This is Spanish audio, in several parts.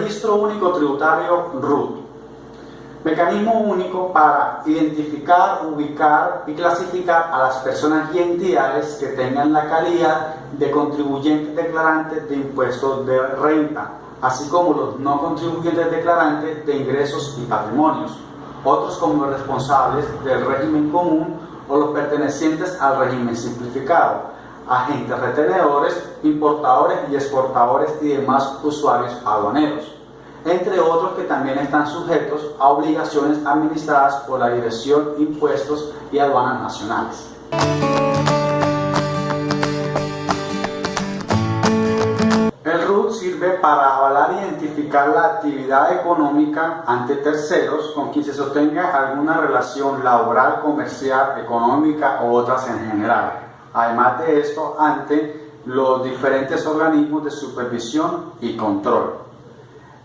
Registro Único Tributario RUT. Mecanismo único para identificar, ubicar y clasificar a las personas y entidades que tengan la calidad de contribuyentes declarantes de impuestos de renta, así como los no contribuyentes declarantes de ingresos y patrimonios, otros como los responsables del régimen común o los pertenecientes al régimen simplificado, agentes retenedores, importadores y exportadores y demás usuarios aduaneros, entre otros que también están sujetos a obligaciones administradas por la Dirección de Impuestos y Aduanas Nacionales. El RUT sirve para avalar e identificar la actividad económica ante terceros con quien se sostenga alguna relación laboral, comercial, económica u otras en general. Además de esto, ante los diferentes organismos de supervisión y control.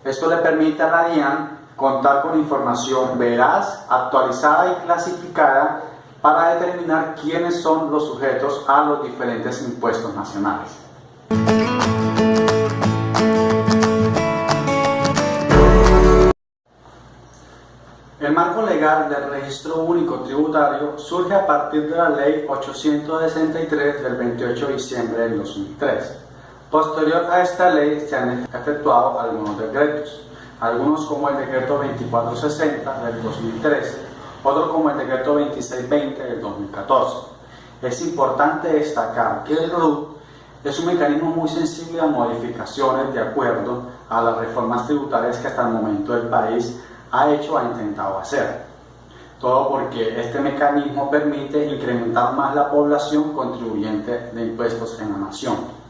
Esto le permite a la DIAN contar con información veraz, actualizada y clasificada para determinar quiénes son los sujetos a los diferentes impuestos nacionales. El marco legal del Registro Único Tributario surge a partir de la Ley 863 del 28 de diciembre del 2003. Posterior a esta ley se han efectuado algunos decretos, algunos como el decreto 2460 del 2013, otro como el decreto 2620 del 2014. Es importante destacar que el RUT es un mecanismo muy sensible a modificaciones de acuerdo a las reformas tributarias que hasta el momento el país ha hecho o ha intentado hacer. Todo porque este mecanismo permite incrementar más la población contribuyente de impuestos en la nación.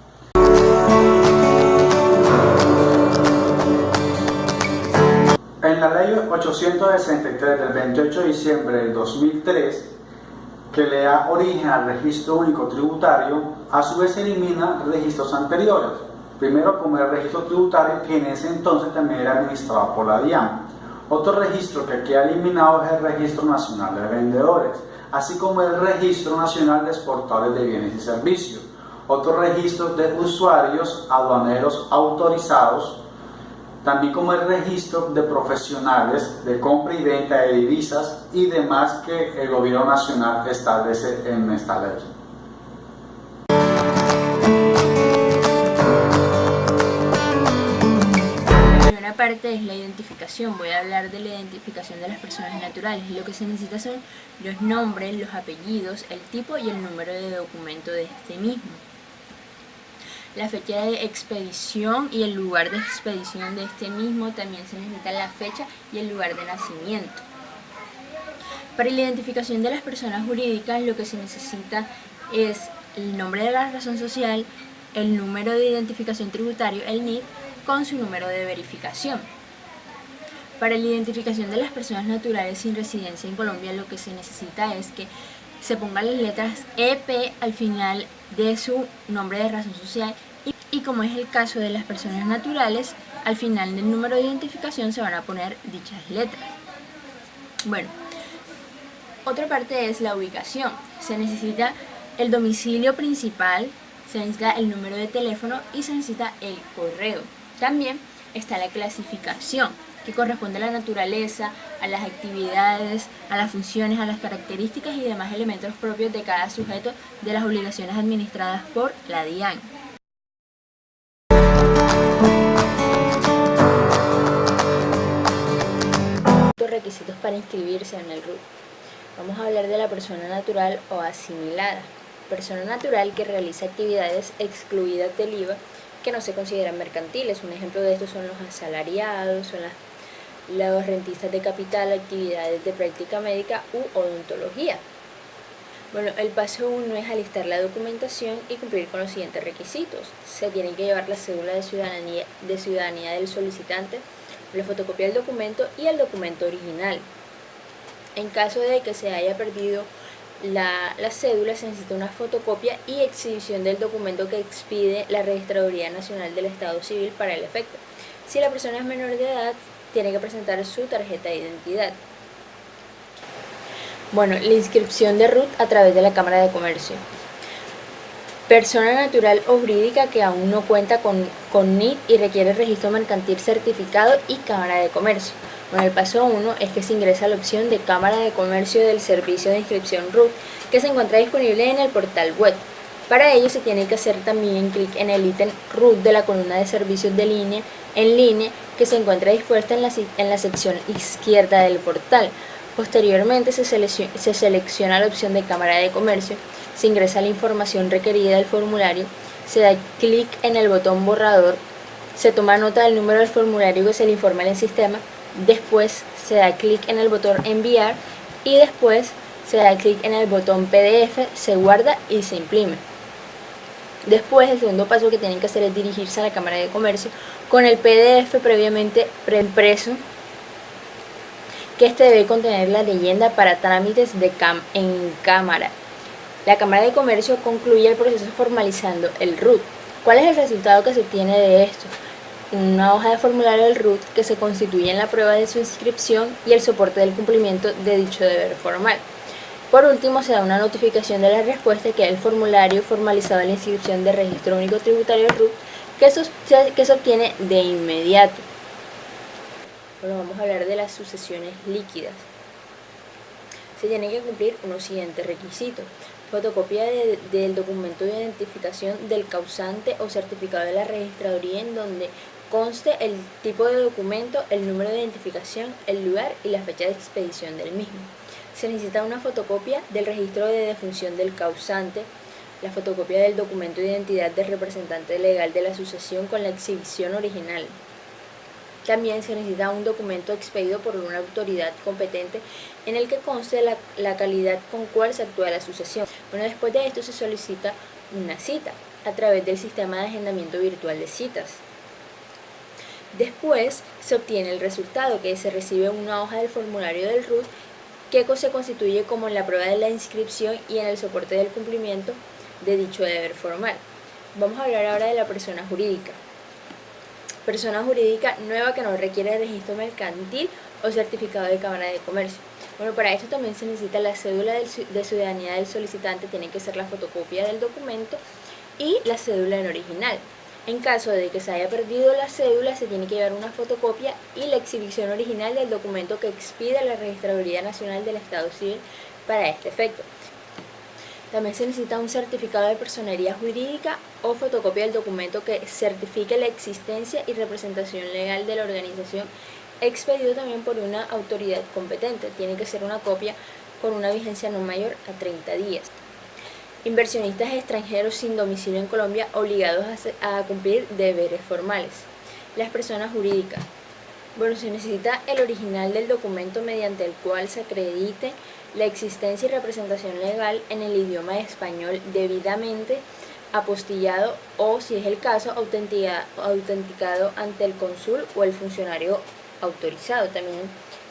En la Ley 863 del 28 de diciembre del 2003, que le da origen al Registro Único Tributario, a su vez elimina registros anteriores. Primero, como el registro tributario, que en ese entonces también era administrado por la DIAN. Otro registro que queda eliminado es el Registro Nacional de Vendedores, así como el Registro Nacional de Exportadores de Bienes y Servicios. Otros registros de usuarios aduaneros autorizados, también como el registro de profesionales de compra y venta de divisas y demás que el gobierno nacional establece en esta ley. La primera parte es la identificación. Voy a hablar de la identificación de las personas naturales. Lo que se necesita son los nombres, los apellidos, el tipo y el número de documento de este mismo. La fecha de expedición y el lugar de expedición de este mismo. También se necesita la fecha y el lugar de nacimiento. Para la identificación de las personas jurídicas lo que se necesita es el nombre de la razón social, el número de identificación tributario, el NIT, con su número de verificación. Para la identificación de las personas naturales sin residencia en Colombia lo que se necesita es que se pongan las letras EP al final de su nombre de razón social y como es el caso de las personas naturales, al final del número de identificación se van a poner dichas letras. Bueno, otra parte es la ubicación. Se necesita el domicilio principal, se necesita el número de teléfono y se necesita el correo. También está la clasificación, que corresponde a la naturaleza, a las actividades, a las funciones, a las características y demás elementos propios de cada sujeto de las obligaciones administradas por la DIAN. Los requisitos para inscribirse en el RUT. Vamos a hablar de la persona natural o asimilada. Persona natural que realiza actividades excluidas del IVA que no se consideran mercantiles. Un ejemplo de esto son los asalariados, son los rentistas de capital, actividades de práctica médica u odontología. Bueno, el paso 1 es alistar la documentación y cumplir con los siguientes requisitos. Se tienen que llevar la cédula de ciudadanía del solicitante, la fotocopia del documento y el documento original. En caso de que se haya perdido la cédula, se necesita una fotocopia y exhibición del documento que expide la Registraduría Nacional del Estado Civil para el efecto. Si la persona es menor de edad, tiene que presentar su tarjeta de identidad. Bueno, la inscripción de RUT a través de la Cámara de Comercio. Persona natural o jurídica que aún no cuenta con NIT y requiere registro mercantil certificado y Cámara de Comercio. Bueno, el paso 1 es que se ingresa la opción de Cámara de Comercio del Servicio de Inscripción RUT, que se encuentra disponible en el portal web. Para ello se tiene que hacer también clic en el ítem RUT de la columna de servicios de línea, en línea, que se encuentra dispuesta en la sección izquierda del portal. Posteriormente se selecciona la opción de Cámara de Comercio, se ingresa la información requerida del formulario, se da clic en el botón borrador, se toma nota del número del formulario que se le informa en el sistema, después se da clic en el botón enviar y después se da clic en el botón PDF, se guarda y se imprime. Después, el segundo paso que tienen que hacer es dirigirse a la Cámara de Comercio con el PDF previamente preimpreso, que este debe contener la leyenda para trámites en cámara. La Cámara de Comercio concluye el proceso formalizando el RUT. ¿Cuál es el resultado que se obtiene de esto? Una hoja de formulario del RUT que se constituye en la prueba de su inscripción y el soporte del cumplimiento de dicho deber formal. Por último, se da una notificación de la respuesta, que es el formulario formalizado en la inscripción de Registro Único Tributario RUT, que se obtiene de inmediato. Bueno, vamos a hablar de las sucesiones líquidas. Se tienen que cumplir unos siguientes requisitos: fotocopia del documento de identificación del causante o certificado de la registraduría en donde conste el tipo de documento, el número de identificación, el lugar y la fecha de expedición del mismo. Se necesita una fotocopia del registro de defunción del causante, la fotocopia del documento de identidad del representante legal de la sucesión con la exhibición original. También se necesita un documento expedido por una autoridad competente en el que conste la calidad con cual se actúa la sucesión. Bueno, después de esto se solicita una cita a través del sistema de agendamiento virtual de citas. Después se obtiene el resultado, que se recibe una hoja del formulario del RUT que se constituye como en la prueba de la inscripción y en el soporte del cumplimiento de dicho deber formal. Vamos a hablar ahora de la persona jurídica. Persona jurídica nueva que no requiere registro mercantil o certificado de Cámara de Comercio. Bueno, para esto también se necesita la cédula de ciudadanía del solicitante, tiene que ser la fotocopia del documento y la cédula en original. En caso de que se haya perdido la cédula, se tiene que llevar una fotocopia y la exhibición original del documento que expide la Registraduría Nacional del Estado Civil para este efecto. También se necesita un certificado de personería jurídica o fotocopia del documento que certifique la existencia y representación legal de la organización, expedido también por una autoridad competente. Tiene que ser una copia con una vigencia no mayor a 30 días. Inversionistas extranjeros sin domicilio en Colombia obligados a cumplir deberes formales. Las personas jurídicas. Bueno, se necesita el original del documento mediante el cual se acredite la existencia y representación legal en el idioma español debidamente apostillado o, si es el caso, autenticado ante el cónsul o el funcionario autorizado. También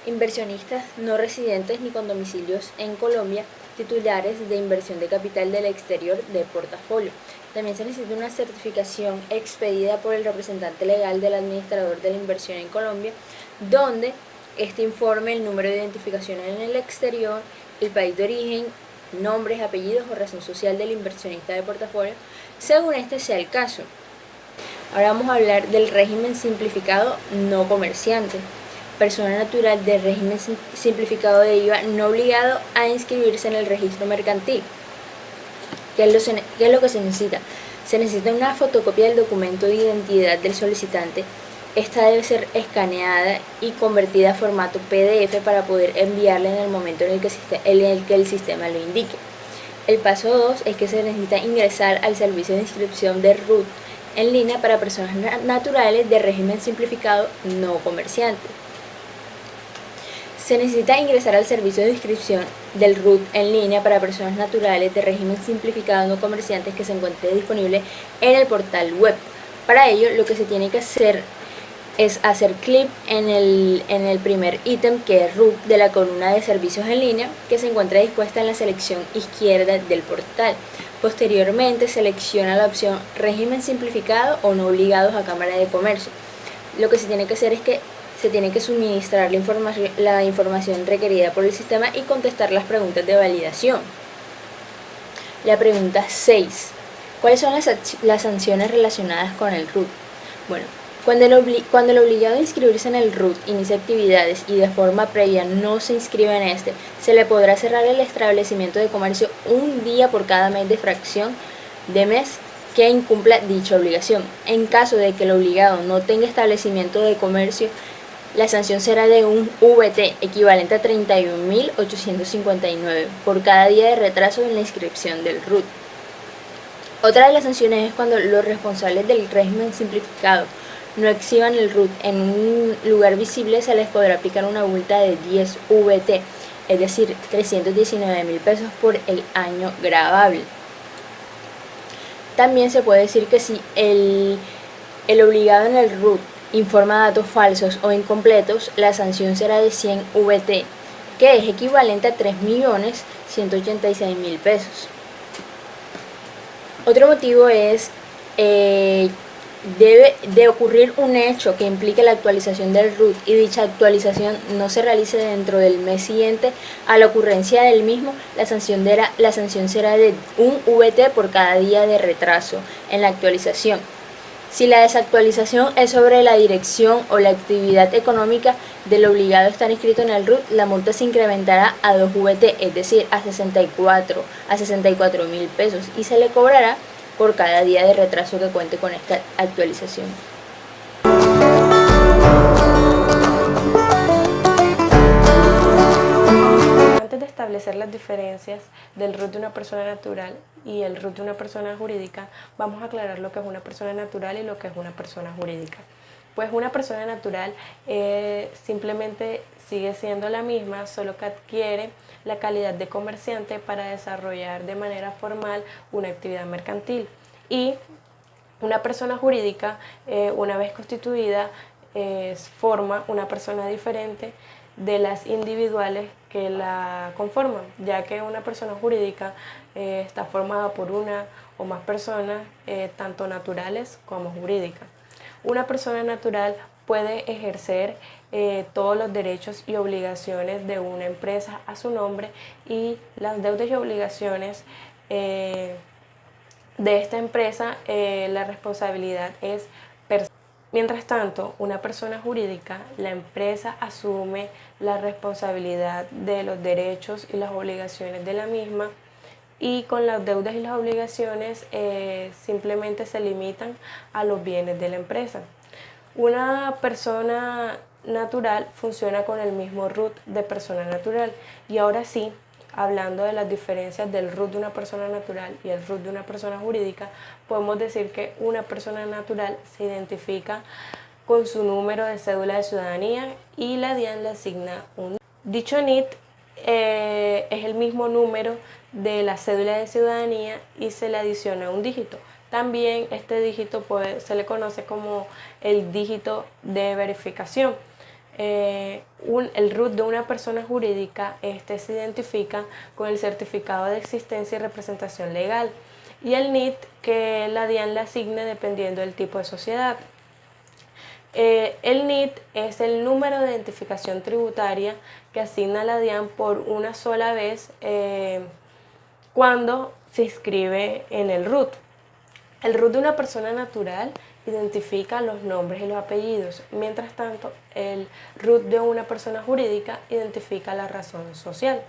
inversionistas no residentes ni con domicilios en Colombia, titulares de inversión de capital del exterior de portafolio. También se necesita una certificación expedida por el representante legal del administrador de la inversión en Colombia, donde este informe el número de identificación en el exterior, el país de origen, nombres, apellidos o razón social del inversionista de portafolio, según este sea el caso. Ahora vamos a hablar del régimen simplificado no comerciante. Persona natural de régimen simplificado de IVA no obligado a inscribirse en el registro mercantil. ¿Qué es lo que se necesita? Se necesita una fotocopia del documento de identidad del solicitante. Esta debe ser escaneada y convertida a formato PDF para poder enviarla en el momento en el que el sistema lo indique. El paso 2 es que se necesita ingresar al servicio de inscripción de RUT en línea para personas naturales de régimen simplificado no comerciante. Se necesita ingresar al servicio de inscripción del RUT en línea para personas naturales de régimen simplificado no comerciantes que se encuentre disponible en el portal web. Para ello, lo que se tiene que hacer es hacer clic en el primer ítem, que es RUT, de la columna de servicios en línea, que se encuentra dispuesta en la selección izquierda del portal. Posteriormente, selecciona la opción régimen simplificado o no obligados a Cámara de Comercio. Lo que se tiene que hacer es que se tiene que suministrar la información requerida por el sistema y contestar las preguntas de validación. La pregunta 6. ¿Cuáles son las sanciones relacionadas con el RUT? Bueno, cuando el obligado a inscribirse en el RUT inicia actividades y de forma previa no se inscribe en este, se le podrá cerrar el establecimiento de comercio un día por cada mes de fracción de mes que incumpla dicha obligación. En caso de que el obligado no tenga establecimiento de comercio, la sanción será de un VT equivalente a 31.859 por cada día de retraso en la inscripción del RUT. Otra de las sanciones es cuando los responsables del régimen simplificado no exhiban el RUT en un lugar visible, se les podrá aplicar una multa de 10 VT, es decir, 319.000 pesos por el año gravable. También se puede decir que si el obligado en el RUT informa datos falsos o incompletos, la sanción será de 100 VT, que es equivalente a 3.186.000 pesos. Otro motivo es debe de ocurrir un hecho que implique la actualización del RUT y dicha actualización no se realice dentro del mes siguiente a la ocurrencia del mismo, la sanción será de un VT por cada día de retraso en la actualización. Si la desactualización es sobre la dirección o la actividad económica del obligado a estar inscrito en el RUT, la multa se incrementará a 2 VT, es decir, a 64.000 pesos, y se le cobrará por cada día de retraso que cuente con esta actualización. Antes de establecer las diferencias del RUT de una persona natural y el RUT de una persona jurídica, vamos a aclarar lo que es una persona natural y lo que es una persona jurídica. Pues una persona natural simplemente sigue siendo la misma, solo que adquiere la calidad de comerciante para desarrollar de manera formal una actividad mercantil. Y una persona jurídica, una vez constituida, forma una persona diferente de las individuales que la conforman, ya que una persona jurídica está formada por una o más personas, tanto naturales como jurídicas. Una persona natural puede ejercer todos los derechos y obligaciones de una empresa a su nombre, y las deudas y obligaciones de esta empresa, la responsabilidad es personal. Mientras tanto, una persona jurídica, la empresa asume la responsabilidad de los derechos y las obligaciones de la misma, y con las deudas y las obligaciones simplemente se limitan a los bienes de la empresa. Una persona natural funciona con el mismo RUT de persona natural. Y ahora sí, hablando de las diferencias del RUT de una persona natural y el RUT de una persona jurídica, podemos decir que una persona natural se identifica con su número de cédula de ciudadanía y la DIAN le asigna un. Dicho NIT es el mismo número de la cédula de ciudadanía y se le adiciona un dígito. También este dígito se le conoce como el dígito de verificación. El RUT de una persona jurídica se identifica con el certificado de existencia y representación legal, y el NIT que la DIAN le asigne dependiendo del tipo de sociedad. El NIT es el número de identificación tributaria que asigna la DIAN por una sola vez cuando se inscribe en el RUT. El RUT de una persona natural identifica los nombres y los apellidos, mientras tanto el RUT de una persona jurídica identifica la razón social.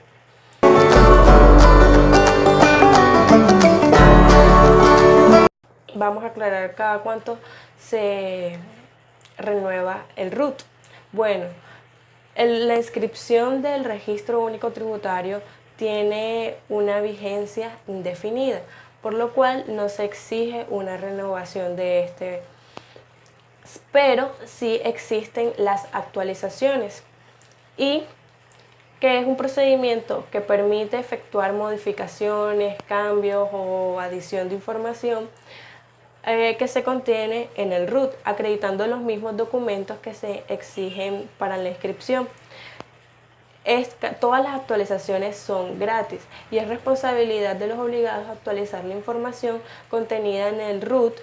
Vamos a aclarar cada cuánto se renueva el RUT. Bueno, la inscripción del Registro Único Tributario tiene una vigencia indefinida, por lo cual no se exige una renovación de este, pero sí existen las actualizaciones, y que es un procedimiento que permite efectuar modificaciones, cambios o adición de información que se contiene en el RUT, acreditando los mismos documentos que se exigen para la inscripción. Todas las actualizaciones son gratis y es responsabilidad de los obligados a actualizar la información contenida en el RUT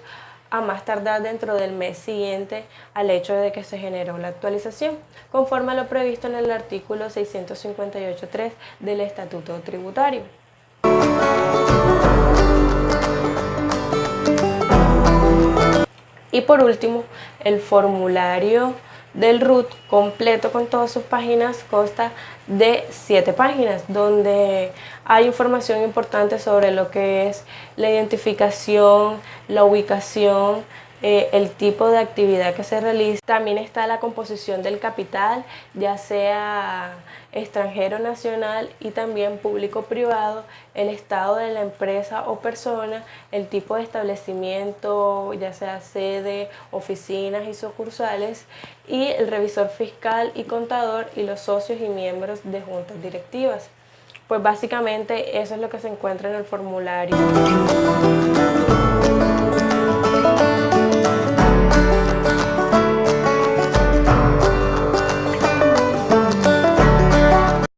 a más tardar dentro del mes siguiente al hecho de que se generó la actualización, conforme a lo previsto en el artículo 658.3 del Estatuto Tributario. Y por último, el formulario del RUT completo con todas sus páginas consta de 7 páginas, donde hay información importante sobre lo que es la identificación, la ubicación, el tipo de actividad que se realiza. También está la composición del capital, ya sea extranjero, nacional y también público-privado, el estado de la empresa o persona, el tipo de establecimiento, ya sea sede, oficinas y sucursales, y el revisor fiscal y contador y los socios y miembros de juntas directivas. Pues básicamente eso es lo que se encuentra en el formulario.